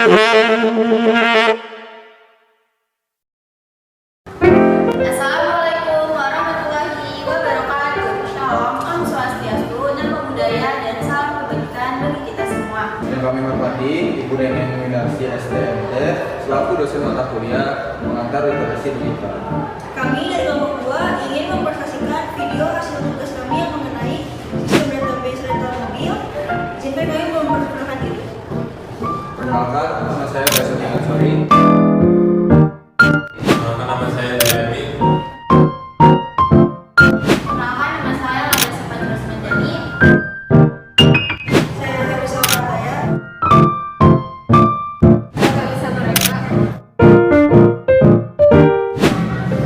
Assalamualaikum warahmatullahi wabarakatuh. Shalom, Om Swastiastu, Namo Buddhaya, dan salam kebajikan bagi kita semua. Yang kami hormati Ibu Neneng Winarsi STMT selaku dosen mata kuliah mengantar literasi digital. Kami dari kelompok 2 ingin mempresentasikan video hasil tugas kami yang mengenai sistem database rental mobil. Izinkan kami memperkenalkan diri. Perkenalkan, nama saya Bason Ansori. Nama saya Jeremy. Perkenalkan, nama saya Lada Sepanjang Manjani. Saya Teresa Prataya. Saya Lisa Mereka.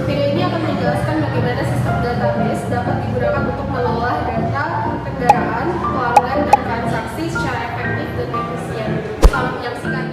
Video ini akan menjelaskan bagaimana sistem database dapat digunakan untuk mengolah data kendaraan, pelanggan, dan transaksi secara efektif dan efisien. Selamat menyaksikan.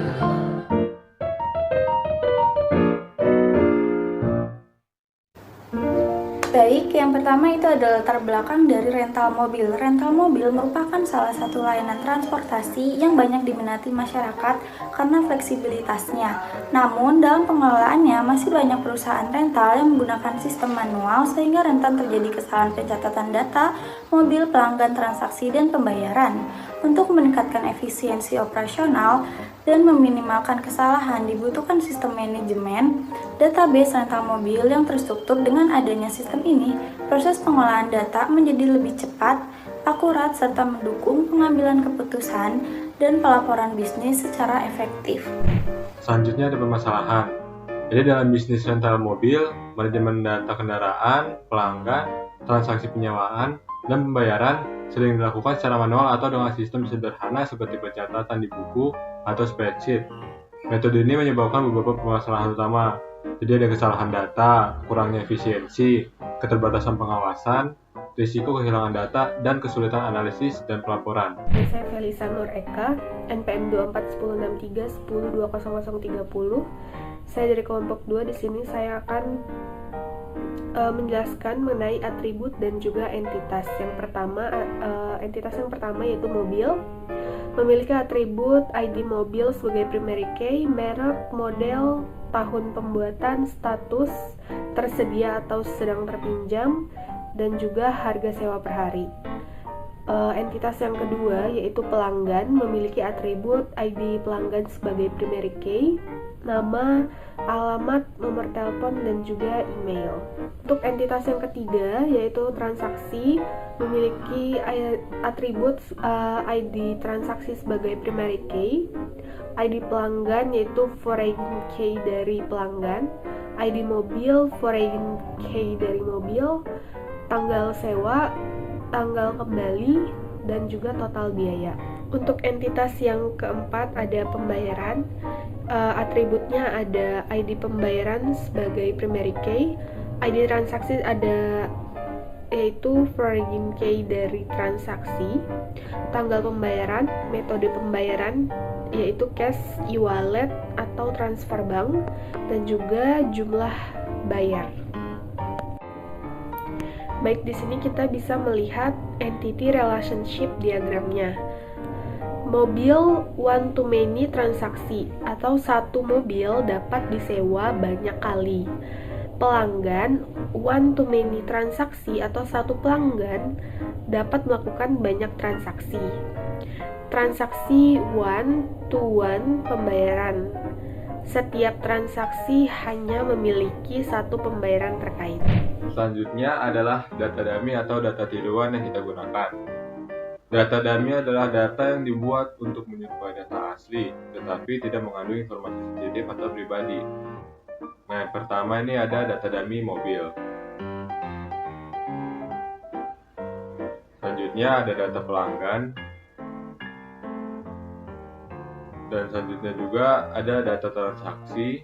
Baik, yang pertama itu adalah latar belakang dari rental mobil. Rental mobil merupakan salah satu layanan transportasi yang banyak diminati masyarakat karena fleksibilitasnya. Namun, dalam pengelolaannya masih banyak perusahaan rental yang menggunakan sistem manual sehingga rentan terjadi kesalahan pencatatan data, mobil, pelanggan, transaksi, dan pembayaran. Untuk meningkatkan efisiensi operasional dan meminimalkan kesalahan, dibutuhkan sistem manajemen database rental mobil yang terstruktur. Dengan adanya sistem ini, proses pengolahan data menjadi lebih cepat, akurat, serta mendukung pengambilan keputusan dan pelaporan bisnis secara efektif. Selanjutnya ada permasalahan. Jadi dalam bisnis rental mobil, manajemen data kendaraan, pelanggan, transaksi penyewaan, dan pembayaran sering dilakukan secara manual atau dengan sistem sederhana seperti pencatatan di buku atau spreadsheet. Metode ini menyebabkan beberapa permasalahan utama. Jadi ada kesalahan data, kurangnya efisiensi, keterbatasan pengawasan, risiko kehilangan data, dan kesulitan analisis dan pelaporan. Saya Felisa Nur Eka, NPM 241063102030. Saya dari kelompok 2. Di sini saya akan menjelaskan mengenai atribut dan juga entitas. Entitas yang pertama yaitu mobil. Memiliki atribut ID mobil sebagai primary key, merek, model, tahun pembuatan, status, tersedia atau sedang terpinjam, dan juga harga sewa per hari. Entitas yang kedua yaitu pelanggan, memiliki atribut ID pelanggan sebagai primary key, nama, alamat, nomor telepon, dan juga email. Untuk entitas yang ketiga yaitu transaksi, memiliki atribut ID transaksi sebagai primary key, ID pelanggan yaitu foreign key dari pelanggan, ID mobil foreign key dari mobil, tanggal sewa, tanggal kembali, dan juga total biaya. Untuk entitas yang keempat ada pembayaran. Atributnya ada ID pembayaran sebagai primary key, ID transaksi ada yaitu foreign key dari transaksi, tanggal pembayaran, metode pembayaran yaitu cash, e-wallet, atau transfer bank, dan juga jumlah bayar. Baik, di sini kita bisa melihat entity relationship diagramnya. Mobil one to many transaksi atau satu mobil dapat disewa banyak kali. Pelanggan one to many transaksi atau satu pelanggan dapat melakukan banyak transaksi. Transaksi one to one pembayaran. Setiap transaksi hanya memiliki satu pembayaran terkait. Selanjutnya adalah data dummy atau data tiruan yang kita gunakan. Data dummy adalah data yang dibuat untuk menyerupai data asli, tetapi tidak mengandung informasi sensitif atau pribadi. Nah, yang pertama ini ada data dummy mobil. Selanjutnya ada data pelanggan. Dan selanjutnya juga ada data transaksi.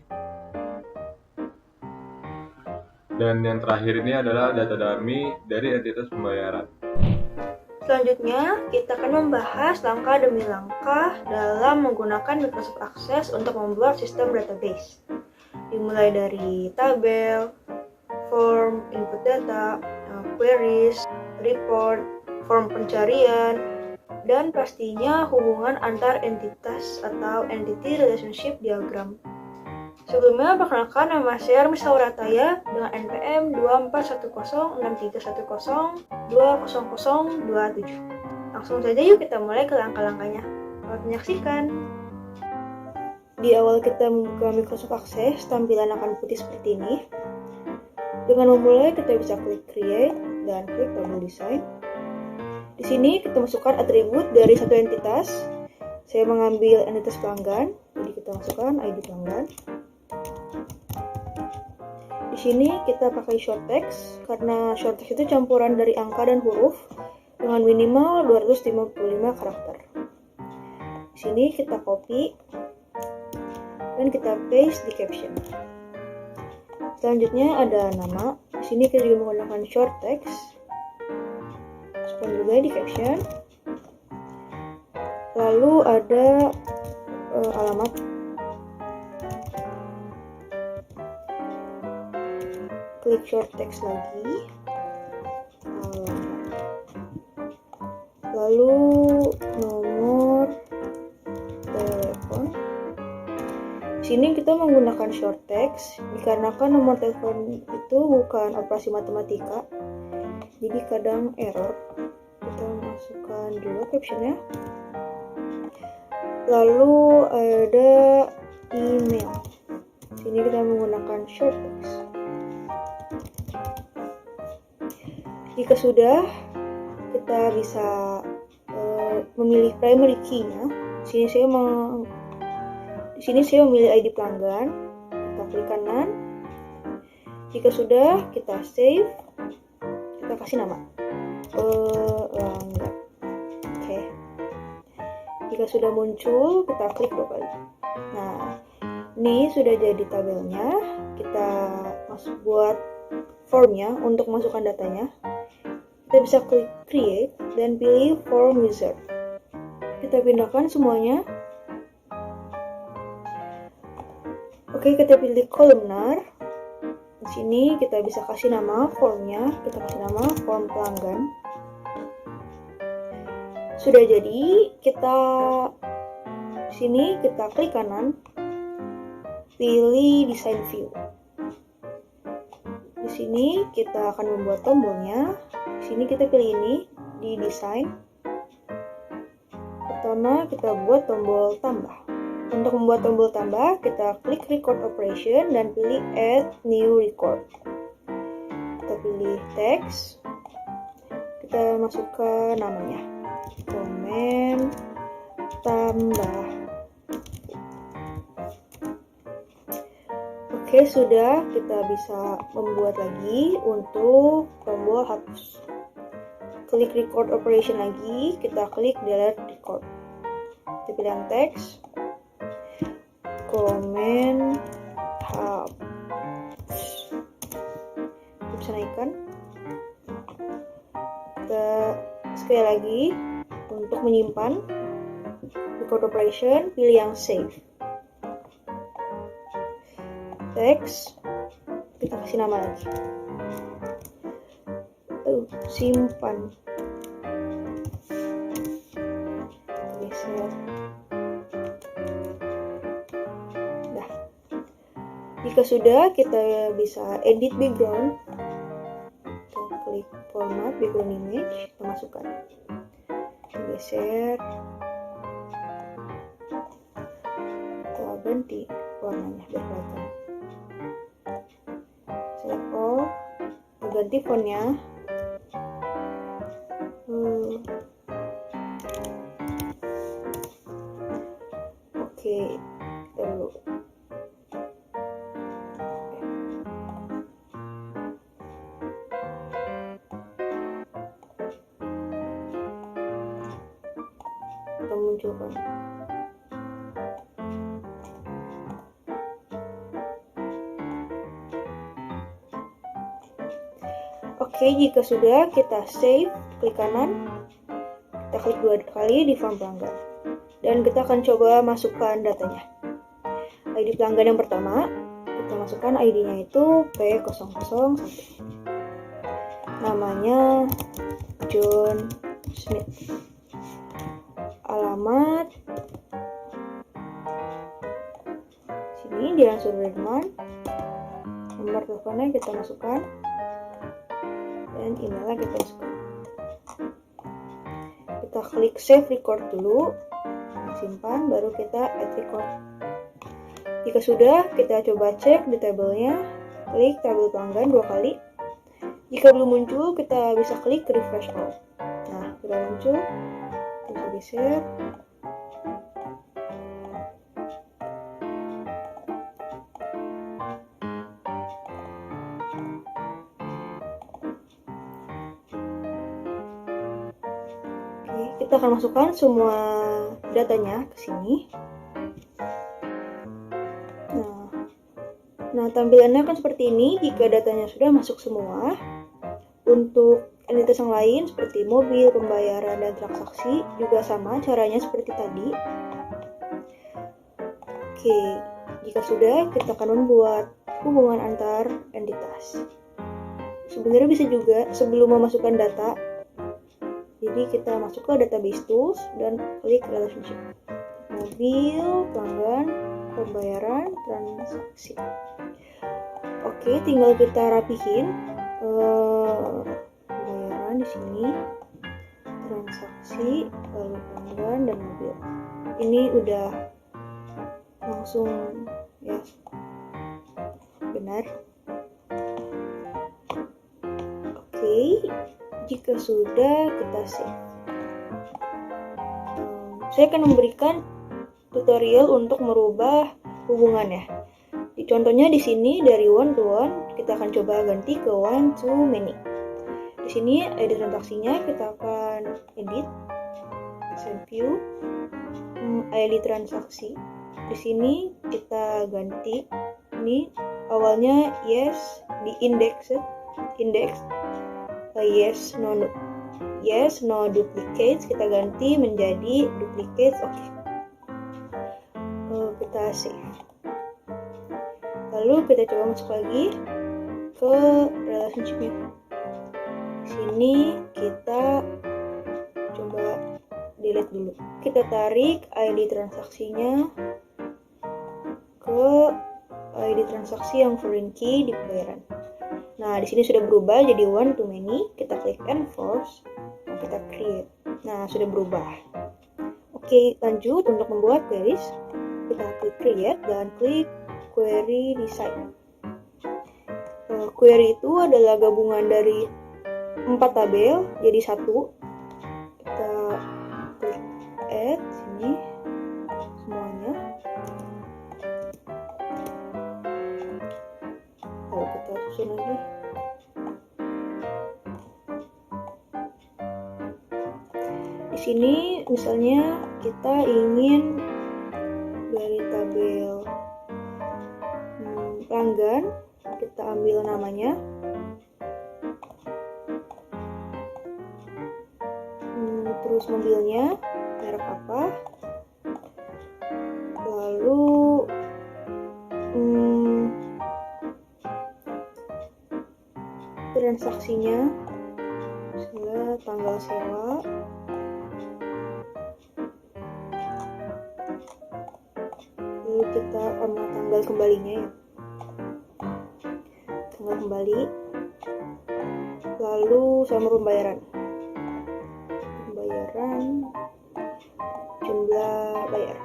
Dan yang terakhir ini adalah data dummy dari entitas pembayaran. Selanjutnya, kita akan membahas langkah demi langkah dalam menggunakan Microsoft Access untuk membuat sistem database. Dimulai dari tabel, form, input data, queries, report, form pencarian, dan pastinya hubungan antar entitas atau entity relationship diagram. Sebelumnya, perkenalkan nama saya Armis Saurataya dengan NPM 24106310200027. Langsung saja yuk kita mulai ke langkah-langkahnya. Selamat menyaksikan. Di awal kita membuka Microsoft Access, tampilan akan putih seperti ini. Dengan memulai, kita bisa klik Create dan klik Table Design. Di sini kita masukkan atribut dari satu entitas. Saya mengambil entitas pelanggan, jadi kita masukkan ID pelanggan. Di sini kita pakai short text karena short text itu campuran dari angka dan huruf dengan minimal 255 karakter. Di sini kita copy dan kita paste di caption. Selanjutnya ada nama. Di sini kita juga menggunakan short text. Masukkan juga di caption. Lalu ada alamat. Klik short text lagi. Lalu nomor telepon. Di sini kita menggunakan short text dikarenakan nomor telepon itu bukan operasi matematika, jadi kadang error. Kita masukkan juga captionnya. Lalu ada email. Di sini kita menggunakan short text. Jika sudah, kita bisa memilih primary key-nya. Di sini saya memilih ID pelanggan. Kita klik kanan. Jika sudah, kita save. Kita kasih nama pelanggan. Oke. Jika sudah muncul, kita klik 2 kali. Nah, ini sudah jadi tabelnya. Kita buat formnya untuk masukkan datanya. Kita bisa klik create dan pilih form wizard. Kita pindahkan semuanya. Oke, kita pilih columnar. Di sini kita bisa kasih nama formnya. Kita kasih nama form pelanggan. Sudah jadi, kita di sini kita klik kanan, pilih design view. Di sini kita akan membuat tombolnya. Di sini kita pilih ini di design. Pertama kita buat tombol tambah. Untuk membuat tombol tambah, kita klik record operation dan pilih add new record. Kita pilih text. Kita masukkan namanya. Komen tambah. Oke, sudah, kita bisa membuat lagi untuk tombol hapus. Klik record operation lagi, kita klik delete record. Kita pilih yang teks, komen hapus. Kita bisa naikkan. Kita sekali lagi untuk menyimpan record operation, pilih yang save. Teks, kita kasih nama lagi. Simpan. Geser. Nah, jika sudah, kita bisa edit background. Kita klik format background image, kita masukkan. Kita geser. Kita ganti warnanya biar kelihatan. Select all, ganti fontnya. Oke, kita dulu. Kita munculkan. Oke, jika sudah, kita save, klik kanan, kita klik 2 kali di form pelanggan, dan kita akan coba masukkan datanya. ID pelanggan yang pertama, kita masukkan ID-nya itu P001, namanya John Smith. alamat, sini di Ansur Sudirman, nomor teleponnya kita masukkan, dan emailnya kita masukkan. Kita klik save record dulu, simpan, baru kita add record. Jika sudah, kita coba cek di tabelnya, klik tabel pelanggan 2 kali. Jika belum muncul, kita bisa klik refresh all. Nah, sudah muncul, bisa geser. Oke, kita akan masukkan semua datanya ke sini. Nah, tampilannya akan seperti ini jika datanya sudah masuk semua. Untuk entitas yang lain seperti mobil, pembayaran, dan transaksi juga sama caranya seperti tadi. Oke, jika sudah, kita akan membuat hubungan antar entitas. Sebenarnya bisa juga sebelum memasukkan data, jadi kita masuk ke database tools dan klik relationship. Mobil, pelanggan, pembayaran, transaksi. Oke, tinggal kita rapihin pembayaran di sini, transaksi, lalu pelanggan dan mobil. Ini udah langsung ya benar. Oke, jika sudah kita save. Saya akan memberikan tutorial untuk merubah hubungannya. Contohnya di sini dari one to one kita akan coba ganti ke one to many. Di sini edit transaksinya kita akan edit save view ID transaksi. Di sini kita ganti ini awalnya yes di index yes no duplicates, kita ganti menjadi duplicates. Oke. Kita save. Lalu kita coba masuk lagi ke relationship-nya. Sini kita coba delete dulu. Kita tarik ID transaksinya ke ID transaksi yang foreign key di pembayaran. Nah, di sini sudah berubah jadi one to many. Kita klik enforce, dan kita create. Nah, sudah berubah. Oke, lanjut untuk membuat queries. Kita klik create dan klik query design. Query itu adalah gabungan dari 4 tabel jadi satu. Kita klik add sini semuanya. Lalu kita susun lagi. Di sini misalnya kita ingin dari tabel pelanggan, kita ambil namanya, terus mobilnya merek apa, lalu transaksinya, misalnya tanggal sewa, lalu kita sama tanggal kembalinya ya, tanggal kembali, lalu sama pembayaran jumlah bayar.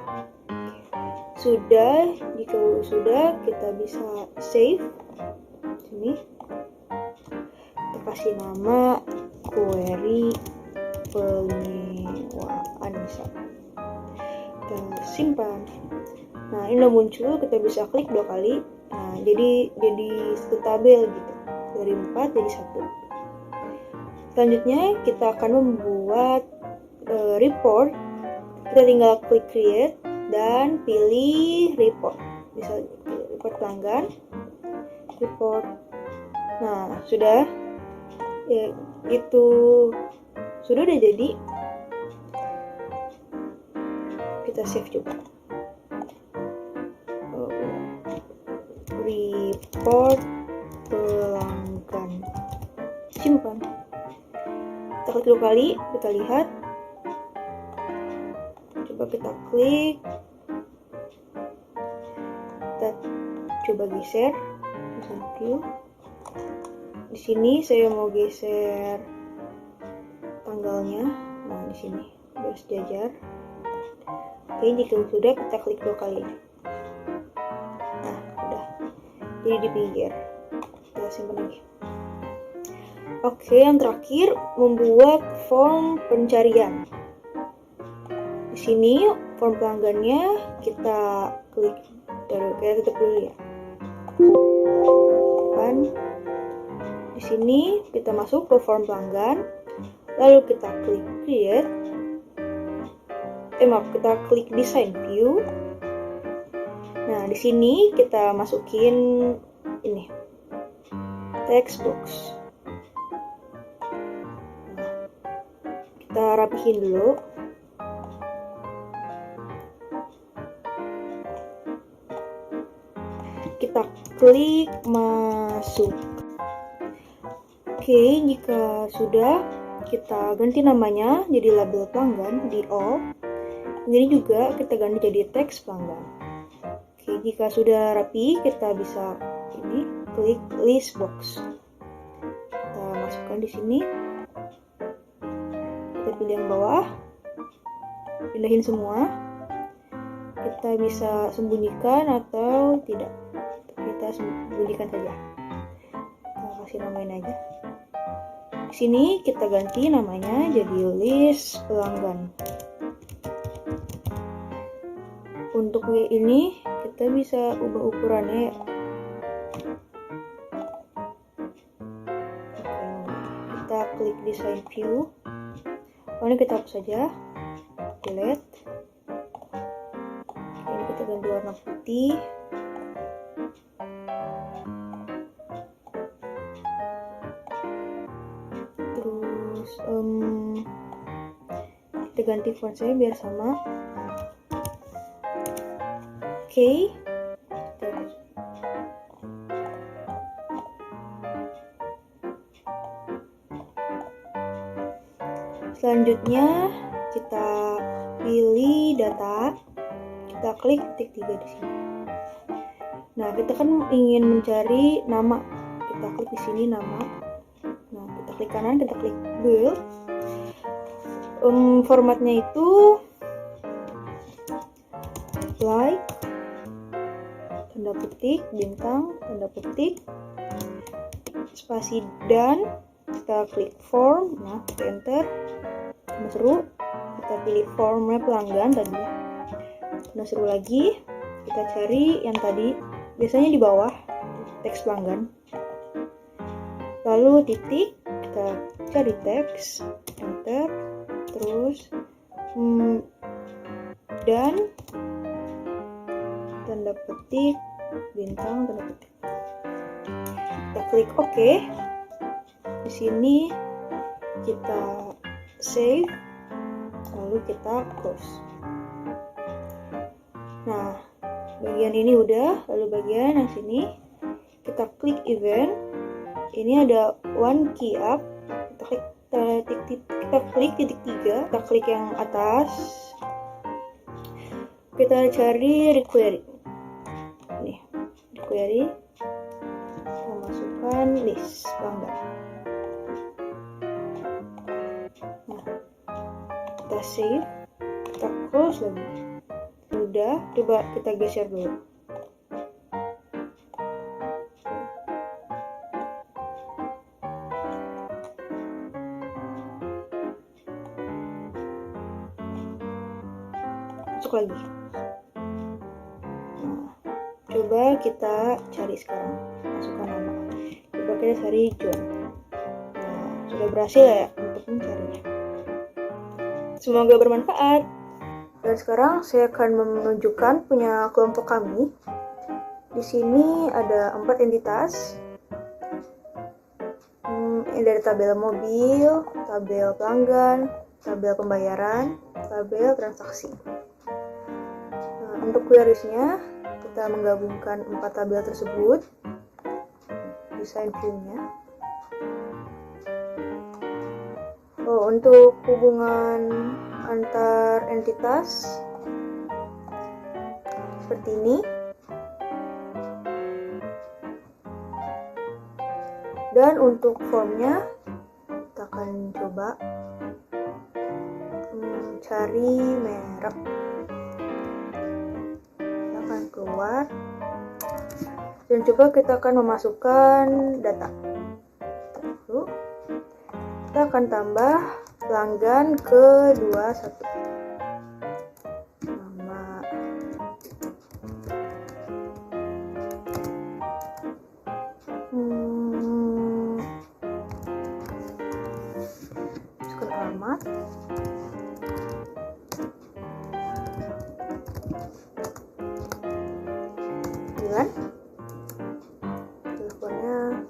Sudah, jika sudah kita bisa save sini, kita kasih nama query penyewaan misalnya, kita simpan. Nah, ini udah muncul, kita bisa klik 2 kali. Nah, jadi satu tabel gitu, dari 4 jadi 1. Selanjutnya kita akan membuat report. Kita tinggal klik create dan pilih report. Bisa report pelanggan, report. Nah, sudah ya, itu sudah jadi. Kita save coba. Report pelanggan, simpan. Kita klik 2 kali, kita lihat Coba kita klik, kita coba geser design view. Di sini saya mau geser tanggalnya. Nah, di sini biar sejajar. Oke, jika sudah kita klik 2 kali. Nah, udah. Jadi di pinggir. Kita simpan lagi. Oke, yang terakhir membuat form pencarian. Di sini form pelanggannya kita klik. Kita tutup dulu ya. Di sini kita masuk ke form pelanggan, lalu kita klik create. Kita klik design view. Nah, di sini kita masukin ini text box. Kita rapihin dulu. Kita klik masuk. Oke, jika sudah, kita ganti namanya jadi label pelanggan di all. Jadi juga kita ganti jadi teks pelanggan. Oke, jika sudah rapi, kita bisa ini klik list box. Kita masukkan di sini. Kita pilih yang bawah, pindahin semua. Kita bisa sembunyikan atau tidak. Kita sembunyikan saja. Kita kasih namain aja. Di sini kita ganti namanya jadi list pelanggan. Untuk ini kita bisa ubah ukurannya. Kita klik design view. Ini kita hapus saja. Delete. Ini kita ganti warna putih. Kita ganti font saya biar sama. Oke. Selanjutnya kita pilih data. Kita klik titik 3 di sini. Nah, kita kan ingin mencari nama. Kita klik di sini nama. Nah, kita klik kanan, kita klik build. Formatnya itu like, tanda petik, bintang, tanda petik, spasi dan. Kita klik form. Nah, kita enter. Tanda seru. Kita pilih formnya pelanggan tadi. Tanda seru lagi. Kita cari yang tadi. Biasanya di bawah teks pelanggan. Lalu titik. Kita cari teks. Enter. Terus dan tanda petik, bintang, tanda petik. Kita klik OK. Di sini kita save, lalu kita close. Nah, bagian ini udah, lalu bagian yang sini kita klik event. Ini ada one key up. Kita klik titik 3, kita klik yang atas, kita cari require. Nih, require, kita masukkan list pelanggan. Nah, kita save, kita close lagi. Udah, coba kita geser dulu. Masuk lagi. Nah, coba kita cari sekarang. Masukkan nama. Coba kita cari John. Nah, sudah berhasil ya untuk mencarinya. Semoga bermanfaat. Dan sekarang saya akan menunjukkan punya kelompok kami. Di sini ada 4 entitas. Ini dari tabel mobil, tabel pelanggan, tabel pembayaran, tabel transaksi. Untuk queries-nya, kita menggabungkan 4 tabel tersebut. Design view-nya. Untuk hubungan antar entitas, seperti ini. Dan untuk formnya kita akan coba cari merek. Kita akan keluar dan coba kita akan memasukkan data. Lalu kita akan tambah pelanggan ke-21. Nama masukkan alamat. Teleponnya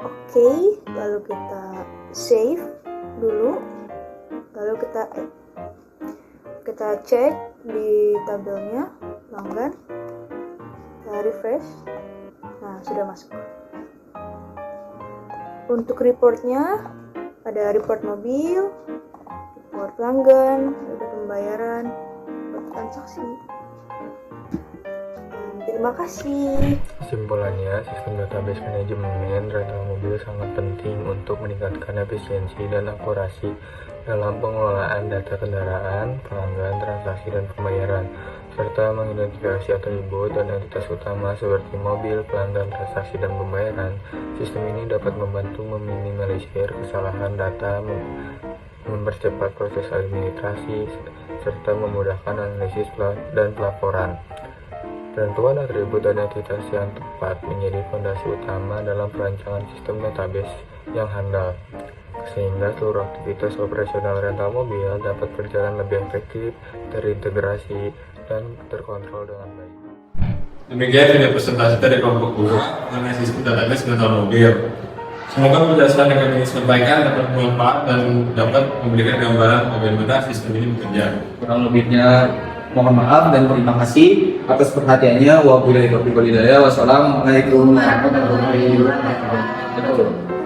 oke, lalu kita save dulu, lalu kita cek di tabelnya pelanggan, kita refresh. Nah, sudah masuk. Untuk reportnya ada report mobil, report pelanggan, ada pembayaran, report transaksi. Terima kasih. Kesimpulannya, sistem database manajemen rental mobil sangat penting untuk meningkatkan efisiensi dan akurasi dalam pengelolaan data kendaraan, pelanggan, transaksi, dan pembayaran, serta mengidentifikasi atribut dan entitas utama seperti mobil, pelanggan, transaksi, dan pembayaran. Sistem ini dapat membantu meminimalisir kesalahan data, mempercepat proses administrasi, serta memudahkan analisis dan pelaporan. Penentuan atribut dan entitas yang tepat menjadi fondasi utama dalam perancangan sistem database yang handal, sehingga seluruh aktivitas operasional rental mobil dapat berjalan lebih efektif, terintegrasi, dan terkontrol dengan baik. Demikian video presentasi dari kelompok guru mengenai sistem database rental mobil. Semoga penjelasan yang kami sampaikan dapat bermanfaat dan dapat memberikan gambaran bagaimana sistem ini bekerja. Kurang lebihnya mohon maaf dan terima kasih atas perhatiannya. Wassalamualaikum warahmatullahi wabarakatuh.